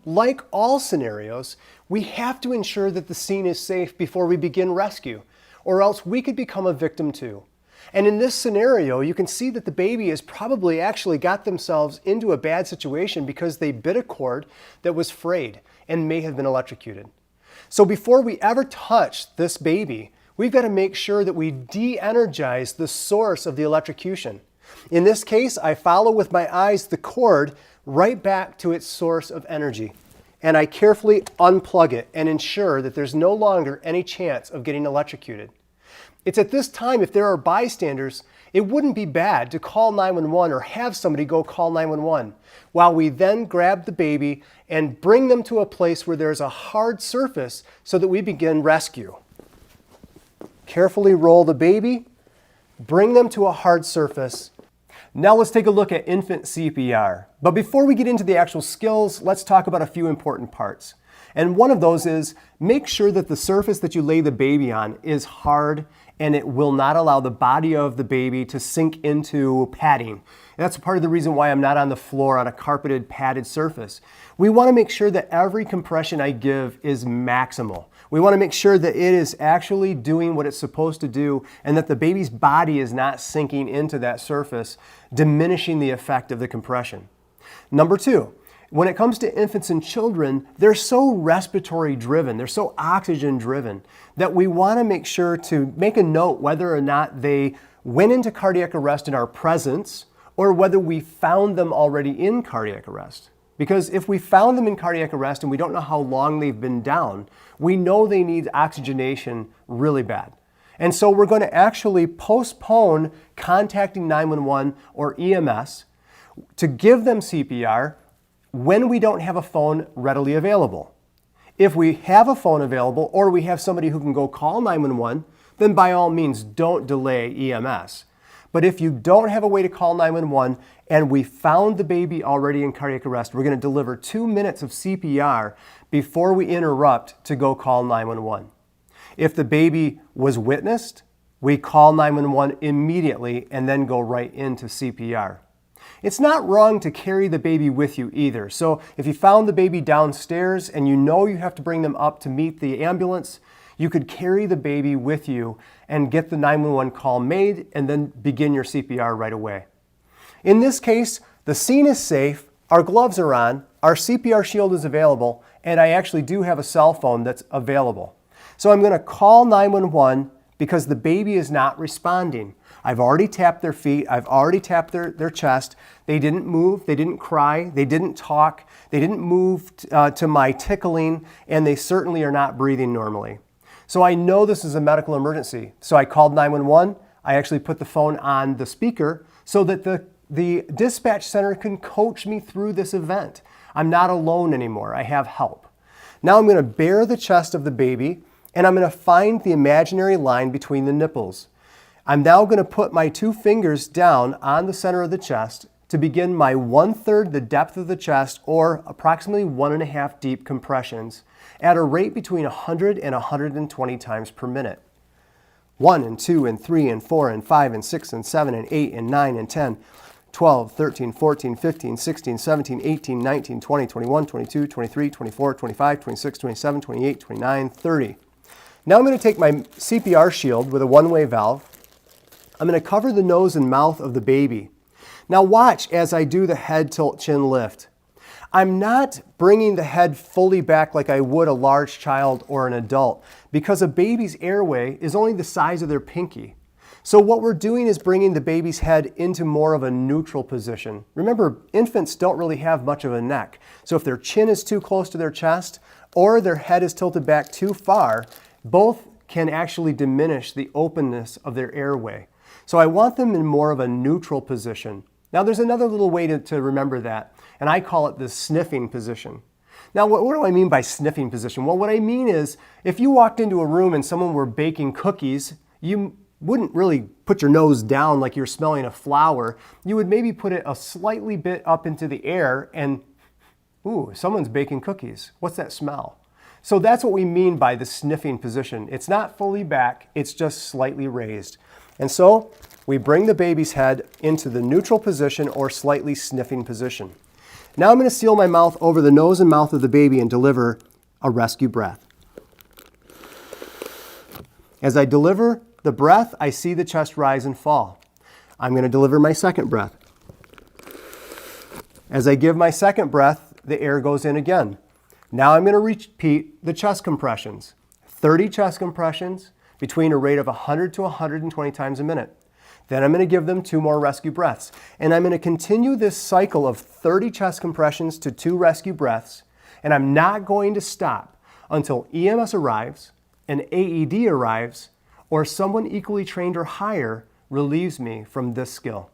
like all scenarios, we have to ensure that the scene is safe before we begin rescue, or else we could become a victim too. And in this scenario, you can see that the baby has probably actually got themselves into a bad situation because they bit a cord that was frayed and may have been electrocuted. So before we ever touch this baby, we've got to make sure that we de-energize the source of the electrocution. In this case, I follow with my eyes the cord right back to its source of energy. And I carefully unplug it and ensure that there's no longer any chance of getting electrocuted. It's at this time, if there are bystanders, it wouldn't be bad to call 911 or have somebody go call 911, while we then grab the baby and bring them to a place where there's a hard surface so that we begin rescue. Carefully roll the baby, bring them to a hard surface. Now let's take a look at infant CPR. But before we get into the actual skills, let's talk about a few important parts. And one of those is make sure that the surface that you lay the baby on is hard and it will not allow the body of the baby to sink into padding. And that's part of the reason why I'm not on the floor on a carpeted padded surface. We want to make sure that every compression I give is maximal. We want to make sure that it is actually doing what it's supposed to do and that the baby's body is not sinking into that surface, diminishing the effect of the compression. Number two, when it comes to infants and children, they're so respiratory driven, they're so oxygen driven, that we want to make sure to make a note whether or not they went into cardiac arrest in our presence or whether we found them already in cardiac arrest. Because if we found them in cardiac arrest and we don't know how long they've been down, we know they need oxygenation really bad. And so we're going to actually postpone contacting 911 or EMS to give them CPR when we don't have a phone readily available. If we have a phone available or we have somebody who can go call 911, then by all means don't delay EMS. But if you don't have a way to call 911 and we found the baby already in cardiac arrest, we're going to deliver 2 minutes of CPR before we interrupt to go call 911. If the baby was witnessed, we call 911 immediately and then go right into CPR. It's not wrong to carry the baby with you either. So if you found the baby downstairs and you know you have to bring them up to meet the ambulance, you could carry the baby with you and get the 911 call made and then begin your CPR right away. In this case, the scene is safe, our gloves are on, our CPR shield is available, and I actually do have a cell phone that's available. So I'm going to call 911 because the baby is not responding. I've already tapped their feet, I've already tapped their chest. They didn't move, they didn't cry, they didn't talk, they didn't move to my tickling, and they certainly are not breathing normally. So I know this is a medical emergency. So I called 911. I actually put the phone on the speaker so that the dispatch center can coach me through this event. I'm not alone anymore. I have help. Now I'm going to bare the chest of the baby and I'm going to find the imaginary line between the nipples. I'm now going to put my 2 fingers down on the center of the chest to begin my 1/3 the depth of the chest, or approximately 1.5 deep compressions at a rate between 100 and 120 times per minute. 1 and 2 and 3 and 4 and 5 and 6 and 7 and 8 and 9 and 10, 12, 13, 14, 15, 16, 17, 18, 19, 20, 21, 22, 23, 24, 25, 26, 27, 28, 29, 30. Now I'm going to take my CPR shield with a one-way valve. I'm going to cover the nose and mouth of the baby. Now watch as I do the head tilt chin lift. I'm not bringing the head fully back like I would a large child or an adult because a baby's airway is only the size of their pinky. So what we're doing is bringing the baby's head into more of a neutral position. Remember, infants don't really have much of a neck. So if their chin is too close to their chest or their head is tilted back too far, both can actually diminish the openness of their airway. So I want them in more of a neutral position. Now there's another little way to remember that, and I call it the sniffing position. Now what do I mean by sniffing position? Well, what I mean is if you walked into a room and someone were baking cookies, you wouldn't really put your nose down like you're smelling a flower. You would maybe put it a slightly bit up into the air and, ooh, someone's baking cookies. What's that smell? So that's what we mean by the sniffing position. It's not fully back, it's just slightly raised. And so we bring the baby's head into the neutral position or slightly sniffing position. Now I'm going to seal my mouth over the nose and mouth of the baby and deliver a rescue breath. As I deliver the breath, I see the chest rise and fall. I'm going to deliver my second breath. As I give my second breath, the air goes in again. Now I'm going to repeat the chest compressions. 30 chest compressions between a rate of 100 to 120 times a minute. Then I'm going to give them 2 more rescue breaths. And I'm going to continue this cycle of 30 chest compressions to 2 rescue breaths. And I'm not going to stop until EMS arrives, an AED arrives, or someone equally trained or higher relieves me from this skill.